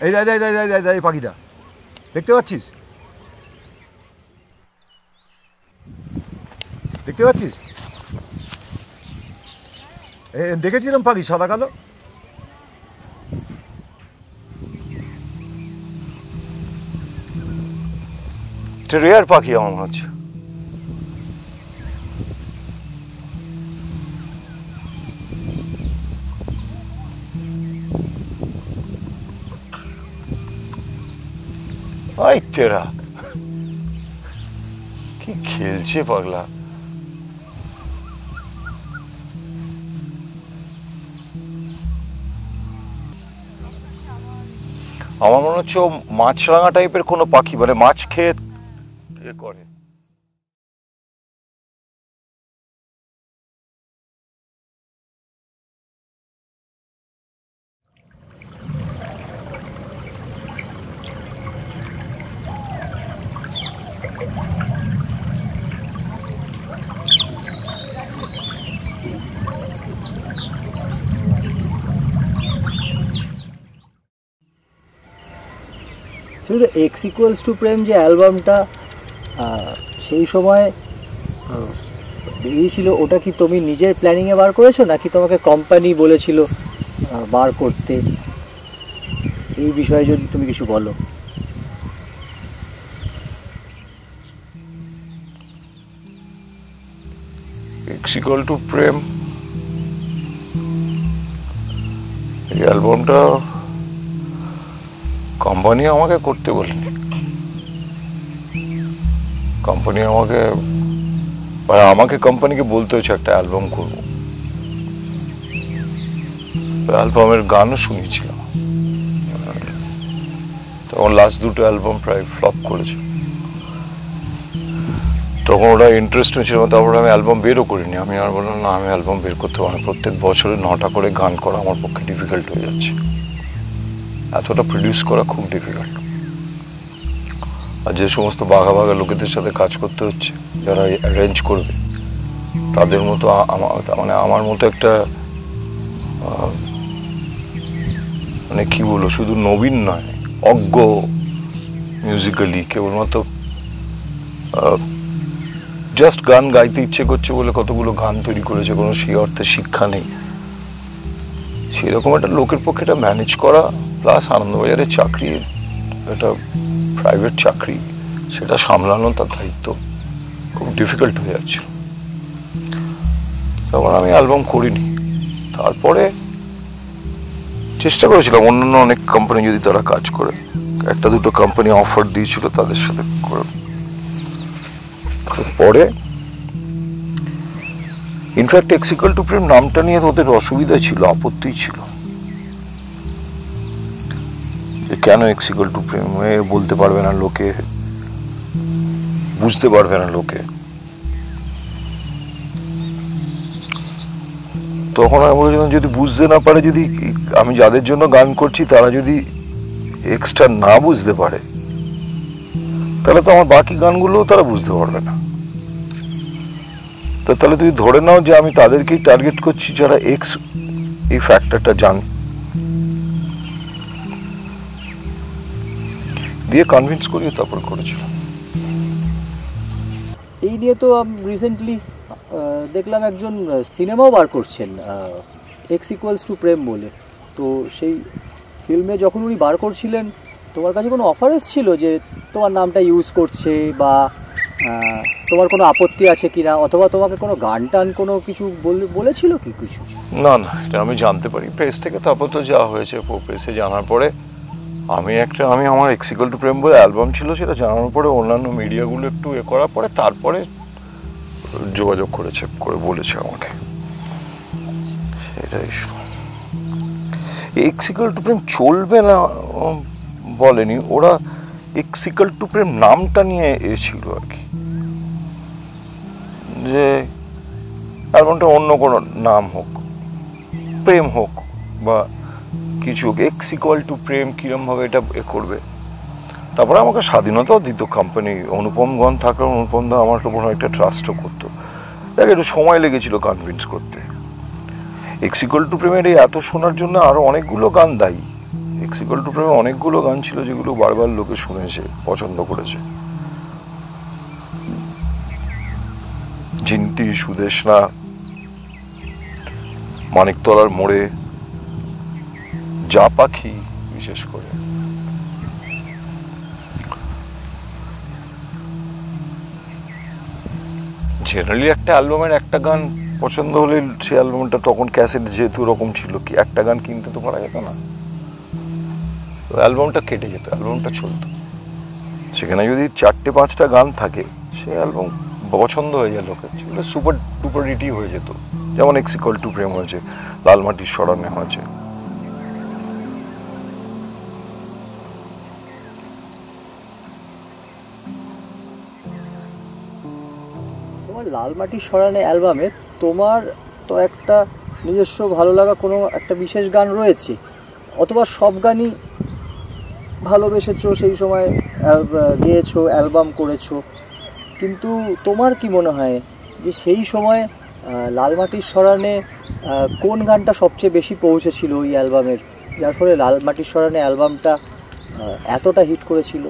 এই এই পাখিটা দেখতে পাচ্ছিস? দেখতে পাচ্ছিস? দেখেছিলাম পাখি সাদা কালো। রেয়ার পাখি আমার মনে হচ্ছে। টেরা কি খেলছে পাগলা। আমার মনে হচ্ছে ও মাছরাঙা টাইপের কোনো পাখি, মানে মাছ খেয়ে করে। শুধু এক্স ইকুয়ালস টু প্রেম যে অ্যালবামটা সেই সময় বেরিয়েছিল, ওটা কি তুমি নিজের প্ল্যানিংয়ে বার করেছো নাকি তোমাকে কোম্পানি বলেছিল বার করতে? এই বিষয়ে যদি তুমি কিছু বলো। এক্স ইকুয়াল টু প্রেম এই অ্যালবামটা কোম্পানি আমাকে করতে বলেনি। কোম্পানি আমাকে কোম্পানিকে বলতে হচ্ছে একটা অ্যালবাম করবো। অ্যালবামের গানও শুনেছিলাম। তখন লাস্ট দুটো অ্যালবাম প্রায় ফ্লপ করেছে। তখন ওরা ইন্টারেস্ট ছিল, তারপরে আমি অ্যালবাম বেরও করিনি। আমি আর বললাম না, আমি অ্যালবাম বের করতে পারি না। প্রত্যেক বছরে 9টা করে গান করা আমার পক্ষে ডিফিকাল্ট হয়ে যাচ্ছে। এতটা প্রডিউস করা খুব ডিফিকাল্ট। আর যে সমস্ত বাঘা বাঘা লোকেদের সাথে কাজ করতে হচ্ছে, যারা অ্যারেঞ্জ করবে, তাদের মতো মানে আমার মতো একটা মানে কি বলবো, শুধু নবীন নয়, অজ্ঞ মিউজিক্যালি, কেবলমাত্র জাস্ট গান গাইতে ইচ্ছে করছে বলে কতগুলো গান তৈরি করেছে, কোনো সেই অর্থে শিক্ষা নেই, সেরকম একটা লোকের পক্ষে এটা ম্যানেজ করা, প্লাস আনন্দবাজারের চাকরি, একটা প্রাইভেট চাকরি, সেটা সামলানো তার দায়িত্ব খুব ডিফিকাল্ট হয়ে যাচ্ছে। তখন আমি অ্যালবাম করিনি। তারপরে চেষ্টা করেছিলাম অন্যান্য অনেক কোম্পানি যদি তারা কাজ করে, একটা দুটো কোম্পানি অফার দিয়েছিল, তাদের সাথে করে। পরে ইনফ্যাক্ট এক্স ইকুয়াল টু প্রেম নামটা নিয়ে ওদের অসুবিধা ছিল, আপত্তি ছিল, কেন এক্স ইকুয়াল টু প্রেম বলতে পারবে না লোকে, বুঝতে পারবে না লোকে। তখন আমি বলেছিলাম যদি বুঝতে না পারে, যদি আমি যাদের জন্য গান করছি তারা যদি এক্সট্রা না বুঝতে পারে, তাহলে তো আমার বাকি গানগুলো তারা বুঝতে পারবে না। তো তাহলে তুমি ধরে নাও যে আমি তাদেরকেই টার্গেট করছি যারা এক্স এই ফ্যাক্টরটা জানে, দিয়ে কনভিন্স করিয়ে তারপর করেছিলাম। এই নিয়ে তো রিসেন্টলি দেখলাম একজন সিনেমাও বার করছেন এক্স ইকুয়ালস টু প্রেম বলে। তো সেই ফিল্মে যখন উনি বার করছিলেন, তোমার কাছে কোনো অফার এসেছিল যে তোমার নামটা ইউজ করছে, বা তোমার কোনো আপত্তি আছে কিনা, অথবা তোমাকে কোনো গান টান কোনো কিছু বলেছিল কি কিছু? না না, এটা আমি জানতে পারি প্রেস থেকে। তারপর তো যা হয়েছে প্রেসে জানার পরে আমি আমার এক্স ইকুয়াল টু প্রেম বলে অ্যালবাম ছিল, সেটা জানানোর পরে অন্যান্য মিডিয়াগুলো একটু করার পরে তারপরে যোগাযোগ করেছে, করে বলেছে আমাকে। সেটাই। এক্স ইকুয়াল টু প্রেম চলবে না বলেনি ওরা, এক্স ইকুয়াল টু প্রেম নামটা নিয়ে এসেছিল আর কি, যে অ্যালবামটা অন্য কোনো নাম হোক, প্রেম হোক বা কিছু হোক, এক্স ইকুয়াল টু প্রেম কিরম ভাবে এটা করবে। তারপরে আমাকে স্বাধীনতাও দিত কোম্পানি, অনুপমগণ থাকলে অনুপম দা আমার উপর একটা ট্রাস্টও করতো। দেখ, একটু সময় লেগেছিল কনভিন্স করতে। এক্স ইকুয়াল টু প্রেমের এই এত শোনার জন্য আরো অনেকগুলো গান দায়ী। এক্সিকল টু প্রেমে অনেকগুলো গান ছিল যেগুলো বারবার লোকে শুনেছে, পছন্দ করেছে। জিন্টি, সুদেশনা, মানিকতলার মোড়ে, যা পাখি বিশেষ করে। জেনারেলি একটা অ্যালবামের একটা গান পছন্দ হলে সেই অ্যালবামটা তখন ক্যাসেট যেহেতু ওরকম ছিল, কি একটা গান কিনতে তো পারা যেত না, অ্যালবামটা কেটে যেত, অ্যালবামটা চলতো। সেখানে যদি 4-5টা গান থাকে, সে অ্যালবাম পছন্দ হয়ে যায় লোকের, সেগুলো সুপার ডুপার হিটই হয়ে যেত। যেমন এক্সিকল টু প্রেম হয়েছে, লালমাটির সরানে হয়েছে। তোমার লালমাটির সরানে অ্যালবামে তোমার তো একটা নিজস্ব ভালো লাগা কোনো একটা বিশেষ গান রয়েছে, অথবা সব গানই ভালোবেসেছো, সেই সময় গেয়েছো, অ্যালবাম করেছো, কিন্তু তোমার কি মনে হয় যে সেই সময় লালমাটির সরানে কোন গানটা সবচেয়ে বেশি পৌঁছেছিল ওই অ্যালবামের, যার ফলে লালমাটির সরানে অ্যালবামটা এতটা হিট করেছিল?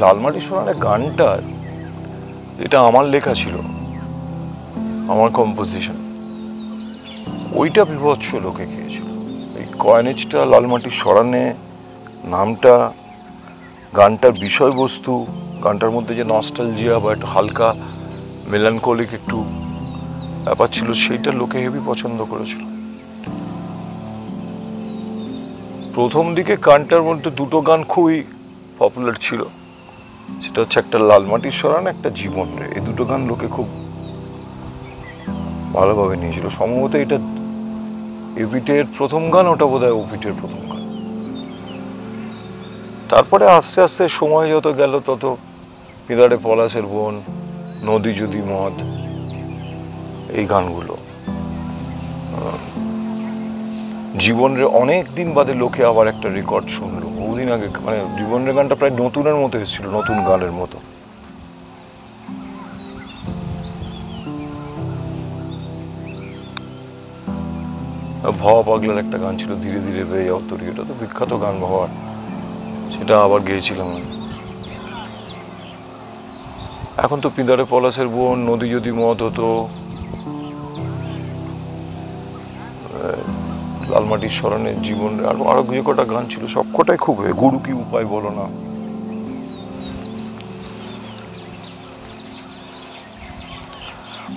লালমাটির সরানে গানটা, এটা আমার লেখা ছিল, আমার কম্পোজিশন, ওইটা বিভৎস লোকে খেয়েছিল। এই কয়েনেজটা, লালমাটির সরানে নামটা, গানটার বিষয়বস্তু, গানটার মধ্যে যে নস্টালজিয়া বা একটু হালকা মেলানকলিক একটু ব্যাপার ছিল, সেইটা লোকে হেভি পছন্দ করেছিল। প্রথম দিকে গানটার মধ্যে দুটো গান খুবই পপুলার ছিল, সেটা হচ্ছে একটা লালমাটির সরান, একটা জীবন রে। এই দুটো গান লোকে খুব ভালোভাবে নিয়েছিল। সম্ভবত এটা এপিটের প্রথম গান, ওটা বোধহয় ওপিটের প্রথম গান। তারপরে আস্তে আস্তে সময় যত গেল তত পিদারে পলাশের বোন, নদী যদি মদ, এই গানগুলো, জীবনের অনেক দিন বাদে লোকে আবার একটা রেকর্ড শুনলো। বহুদিন আগে, মানে জীবনের গানটা প্রায় নতুনের মতো এসেছিল, নতুন গানের মতো। ভাবা পাগলার একটা গান ছিল, ধীরে ধীরে পেয়ে যাও তরি, ওটা তো বিখ্যাত গান ভাবার, সেটা আবার গেয়েছিলাম আমি। এখন তো পিদারে পলাশের বোন, নদী যদি মদ হতো, লালমাটির সরানের জীবন, আরো যে কটা গান ছিল সবকটাই খুব, গুরু কি উপায় বলো না।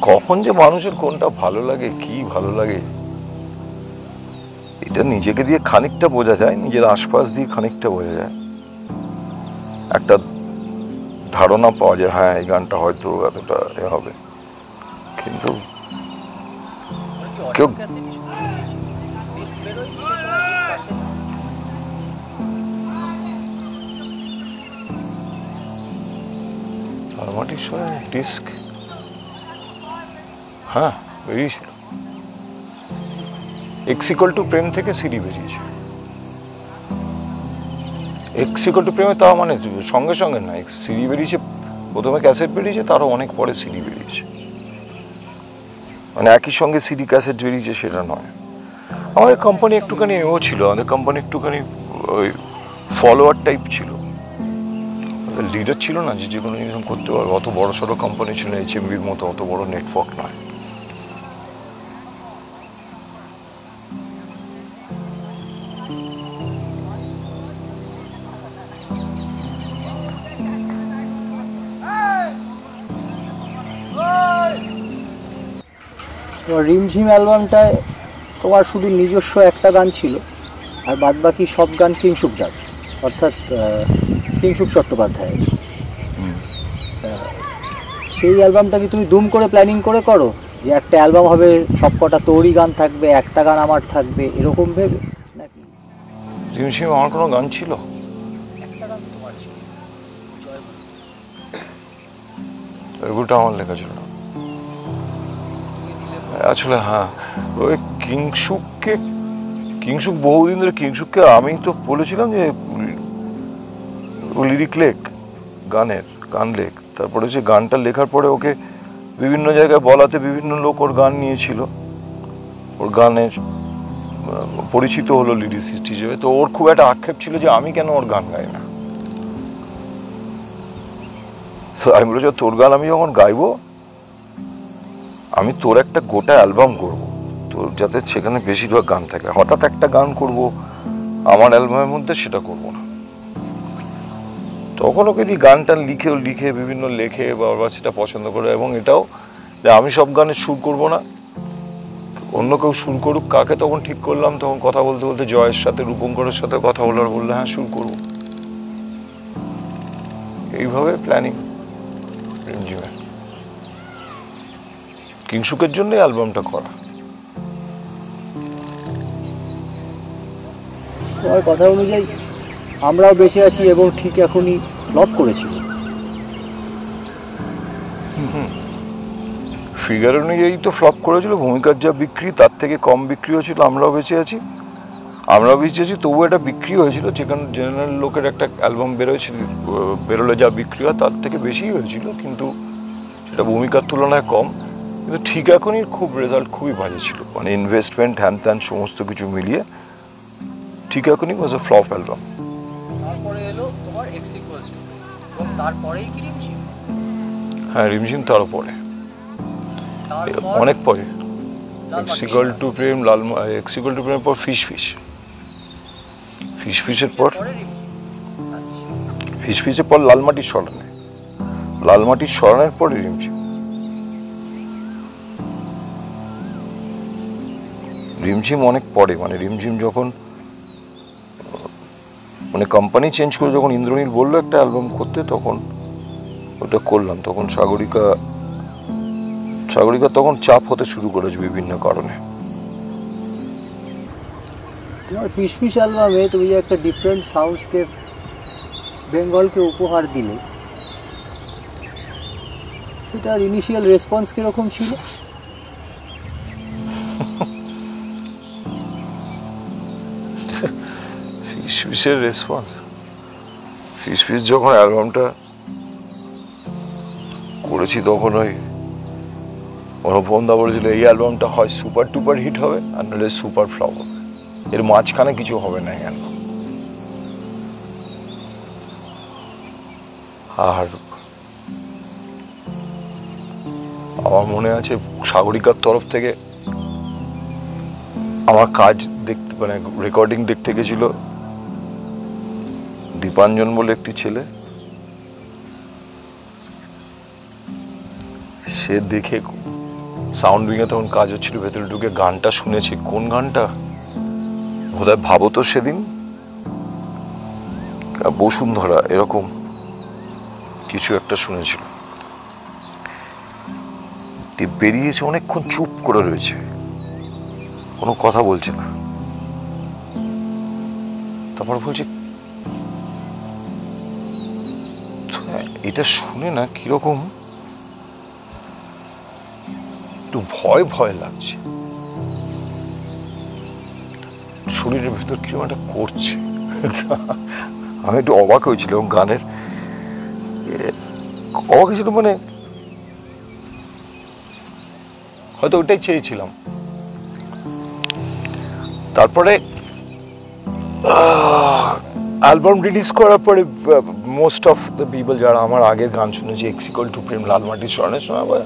কখন যে মানুষের কোনটা ভালো লাগে, কি ভালো লাগে, এটা নিজেকে দিয়ে খানিকটা বোঝা যায়, নিজের আশপাশ দিয়ে খানিকটা বোঝা যায়, একটা ধারণা পাওয়া যায়, হ্যাঁ এই গানটা হয়তো এতটা হবে। কিন্তু কেউ লালমাটির সরানের ডিস্ক, হ্যাঁ বেরিয়েছিল। এক্সিকল টু প্রেম থেকে সিডি বেরিয়েছে। এক্সিকল টু প্রেমে তাও মানে সঙ্গে সঙ্গে না, সিডি বেরিয়েছে, প্রথমে ক্যাসেট বেরিয়েছে, তারও অনেক পরে সিডি বেরিয়েছে। মানে একই সঙ্গে সিডি ক্যাসেট বেরিয়েছে সেটা নয়। আমাদের কোম্পানি একটুখানি এও ছিল, আমাদের কোম্পানি একটুখানি ওই ফলোয়ার টাইপ ছিল, লিডার ছিল না যে কোনো জিনিস করতে পারবে। অত বড় সড়ো কোম্পানি ছিল, HMVর মতো অত বড় নেটওয়ার্ক নয়। তোমার রিমঝিম অ্যালবামটায় তোমার শুধু নিজস্ব একটা গান ছিল, আর বাদ বাকি সব গান কিংশুকদার, অর্থাৎ কিংশুক চট্টোপাধ্যায়ের। সেই অ্যালবামটা কি তুমি দুম করে প্ল্যানিং করে করো, যে একটা অ্যালবাম হবে, সব কটা তোরই গান থাকবে, একটা গান আমার থাকবে, এরকম ভেবে নাকি? রিমঝিম আমার কোনো গান ছিল? একটা গান তোমার ছিল, ওইগুলোটা আমার লেখা ছিল না আসলে। হ্যাঁ, ওই কিংশুক বহুদিন ধরে, কিংশুককে আমি তো বলেছিলাম যে লিরিক লেখ, গান লেখ। তারপরে সে গানটা লেখার পরে ওকে বিভিন্ন জায়গায় বলাতে বিভিন্ন লোক ওর গান নিয়েছিল, ওর গানে পরিচিত হলো লিরিসিস্ট হিসেবে। তো ওর খুব একটা আক্ষেপ ছিল যে আমি কেন ওর গান গাই না। তো আমি বলেছি তোর গান আমি যখন গাইবো আমি তোর একটা গোটা অ্যালবাম করব, তোর যাতে সেখানে বেশিরভাগ গান থাকে। হঠাৎ একটা গান করব আমার অ্যালবামের মধ্যে, সেটা করব না। তখন ওকে দিয়ে গানটা লিখে বিভিন্ন লেখে বাবা সেটা পছন্দ করে। এবং এটাও যে আমি সব গানে সুর করব না, অন্য কেউ সুর করুক। কাকে তখন ঠিক করলাম, তখন কথা বলতে বলতে জয়ের সাথে রূপঙ্করের সাথে কথা বলার বললে হ্যাঁ সুর করব। এইভাবে প্ল্যানিং রিমঝিমের। কিংসুকের জন্য অ্যালবামটা করা। তোমার কথা অনুযায়ী আমরাও বেঁচে আছি এবং ঠিক এখনই ফ্লপ করেছিল। ফিগার অনুযায়ী তো ফ্লপ করেছিল, ভূমিকার যা বিক্রি তার থেকে কম বিক্রি হয়েছিল। আমরাও বেঁচে আছি, তবু এটা বিক্রি হয়েছিল। যেখানে জেনারেল লোকের একটা অ্যালবাম বেরোলে যা বিক্রি হয় তার থেকে বেশি হয়েছিল, কিন্তু সেটা ভূমিকার তুলনায় কম। কিন্তু ঠিক এখনই খুব রেজাল্ট খুবই বাজে ছিল, মানে ইনভেস্টমেন্ট হ্যান ত্যান সমস্ত কিছু মিলিয়ে ঠিক এখনই ওয়াজ এ ফ্লপ অ্যালবাম। তারপরে এলো তোমার এক্স ইকুয়ালস টু এবং তারপরেই কি রিমঝিম? হ্যাঁ রিমঝিম তারও পরে, অনেক পরে। X equal to Prem, x equal to প্রেমের পর ফিসফিসের পর ফিসফিসের পর লালমাটির স্মরণে, লালমাটির স্মরণের পর রিমঝিম। রিমঝিম অনেক পরে, মানে রিমঝিম যখন মানে কোম্পানি চেঞ্জ করে যখন ইন্দ্রনীল বললো একটা অ্যালবাম করতে, তখন ওটা করলাম। তখন সাগরিকা তখন চাপ হতে শুরু করেছে বিভিন্ন কারণে। তোমার ফিসফিস অ্যালবামে তুমি যে একটা ডিফারেন্ট সাউন্ডস্কেপ বেঙ্গলকে উপহার দিলে, সেটার ইনিশিয়াল রেসপন্স কিরকম ছিল? ফিসফিসের রেসপন্স, ফিসফিস যখন অ্যালবামটা করেছি তখন ওই অনুপম দা বলেছিল এই অ্যালবামটা হয় সুপার টুপার হিট হবে আর নাহলে সুপার ফ্লপ হবে, এর মাঝখানে কিছু হবে না অ্যালবাম। আর আমার মনে আছে সাগরিকার তরফ থেকে আমার কাজ দেখতে, মানে রেকর্ডিং দেখতে গেছিল দীপাঞ্জন বলে একটি ছেলে। সে দেখে সাউন্ড উইংয়ে তখন কাজ হচ্ছিল, ভেতরে ঢুকে গানটা শুনেছে। কোন গানটা বোধহয় ভাবো তো সেদিন, বসুন্ধরা, এরকম কিছু একটা শুনেছিল। বেরিয়েছে, অনেকক্ষণ চুপ করে রয়েছে, কোনো কথা বলছে না। তারপর বলছে এটা শুনে না কিরকম একটু ভয় ভয় লাগছে, শরীরের ভেতর কিরকম একটা করছে। আমি একটু অবাক হয়েছিলাম গানের, অবাক হয়েছিল, মানে হয়তো ওটাই চেয়েছিলাম। তারপরে অ্যালবাম রিলিজ করার পরে মোস্ট অফ দ্য পিপল যারা আমার আগের গান শুনেছে, এক্স ইকুয়াল টু প্রেম, লালমাটির স্মরণের সময়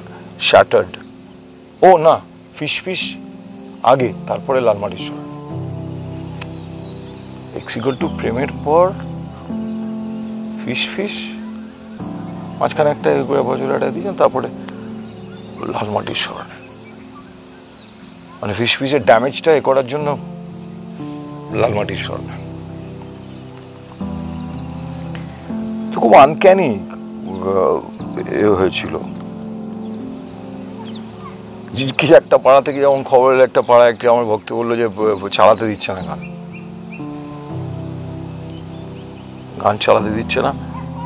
শ্যাটার্ড। ও না, ফিসফিস আগে, তারপরে লালমাটির স্মরণ। এক্স ইকুয়াল টু প্রেমের পর ফিসফিস, মাঝখানে একটা বছর একটা দিয়েছেন, তারপরে লালমাটির স্মরণে। মানে ফিসফিসের ড্যামেজটা এ করার জন্য লালমাটির স্মরণে। তো খুব আনক্যানি হয়েছিল। কিছু একটা পাড়া থেকে যেমন খবরের একটা পাড়া একটি আমার ভক্ত বললো যে চালাতে দিচ্ছে না গান চালাতে দিচ্ছে না,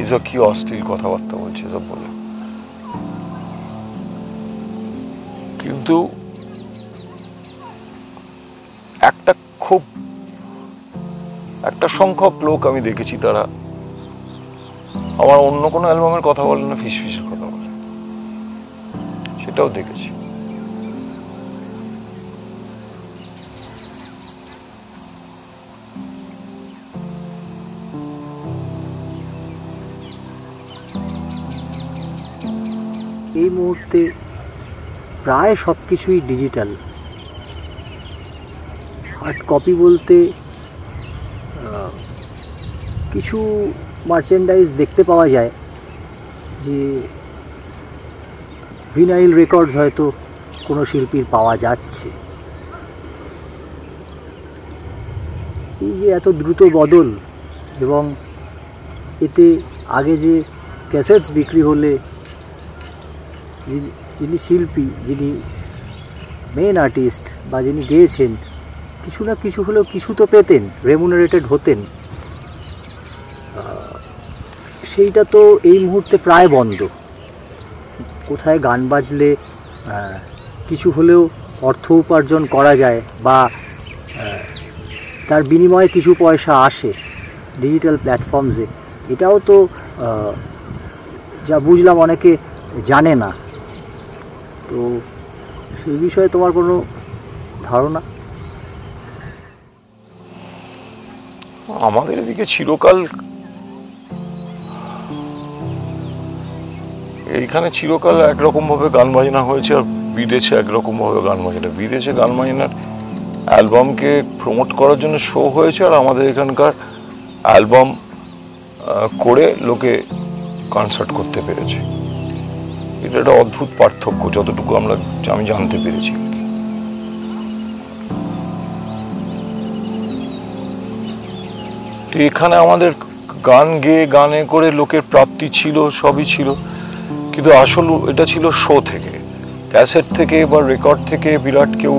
এসব কি অশ্লীল কথাবার্তা বলছে এসব বলে। কিন্তু একটা সংখ্যক লোক আমি দেখেছি, তারা আমার অন্য কোনো অ্যালবামের কথা বলে না, ফিসফিসের কথা বলে, সেটাও দেখেছি। এই মুহূর্তে প্রায় সব কিছুই ডিজিটাল। হার্ড কপি বলতে কিছু মার্চেন্ডাইজ দেখতে পাওয়া যায়, যে ভিনাইল রেকর্ডস হয়তো কোনো শিল্পীর পাওয়া যাচ্ছে। এই যে এত দ্রুত বদল, এবং এতে আগে যে ক্যাসেটস বিক্রি হলে যিনি শিল্পী, যিনি মেন আর্টিস্ট বা যিনি গেয়েছেন, কিছু না কিছু হলেও কিছু তো পেতেন, রেমুনারেটেড হতেন। সেইটা তো এই মুহূর্তে প্রায় বন্ধ। কোথায় গান বাজলে কিছু হলেও অর্থ উপার্জন করা যায় বা তার বিনিময়ে কিছু পয়সা আসে ডিজিটাল প্ল্যাটফর্মসে, এটাও তো যা বুঝলাম অনেকে জানে না। তো সেই বিষয়ে তোমার কোনো ধারণা? আমাদের এদিকে চিরকাল, এইখানে চিরকাল একরকম ভাবে গান বাজনা হয়েছে, আর বিদেশে একরকম ভাবে গান বাজনা। বিদেশে গান বাজনার অ্যালবামকে প্রমোট করার জন্য শো হয়েছে, আর আমাদের এখানকার অ্যালবাম করে লোকে কনসার্ট করতে পেরেছে। এটা একটা অদ্ভুত পার্থক্য, যতটুকু আমি জানতে পেরেছি। এখানে আমাদের গান গেয়ে গানে করে লোকের প্রাপ্তি ছিল, সবই ছিল, কিন্তু আসল এটা ছিল শো থেকে, ক্যাসেট থেকে বা রেকর্ড থেকে বিরাট কেউ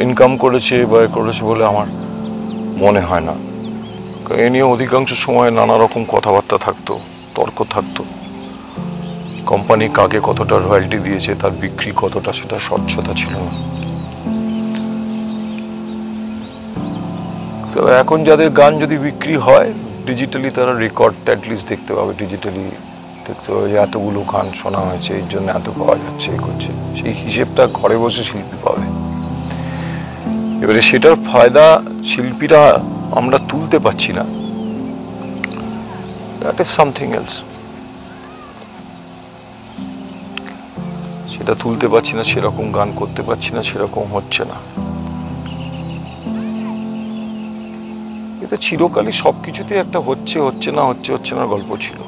ইনকাম করেছে বা করেছে বলে আমার মনে হয় না। এ নিয়ে অধিকাংশ সময় নানা রকম কথাবার্তা থাকতো, তর্ক থাকতো। কোম্পানি কাকে কতটা রয়্যালটি দিয়েছে, তার বিক্রি কতটা, সেটা স্বচ্ছতা ছিল না। তো এখন যাদের গান যদি বিক্রি হয় ডিজিটালি, তারা রেকর্ডটা অ্যাটলিস্ট দেখতে পাবে, ডিজিটালি দেখতে পাবে যে এতগুলো গান শোনা হয়েছে, এর জন্য এত পাওয়া যাচ্ছে, এই করছে, সেই হিসেবটা ঘরে বসে শিল্পী পাবে। এবারে সেটার ফায়দা শিল্পীরা আমরা তুলতে পারছি না, দ্যাট ইজ সামথিং এলস। সেটা তুলতে পারছি না, সেরকম গান করতে পারছি না, সেরকম হচ্ছে না। এতে চিরকালই সবকিছুতে একটা হচ্ছে না গল্প ছিল।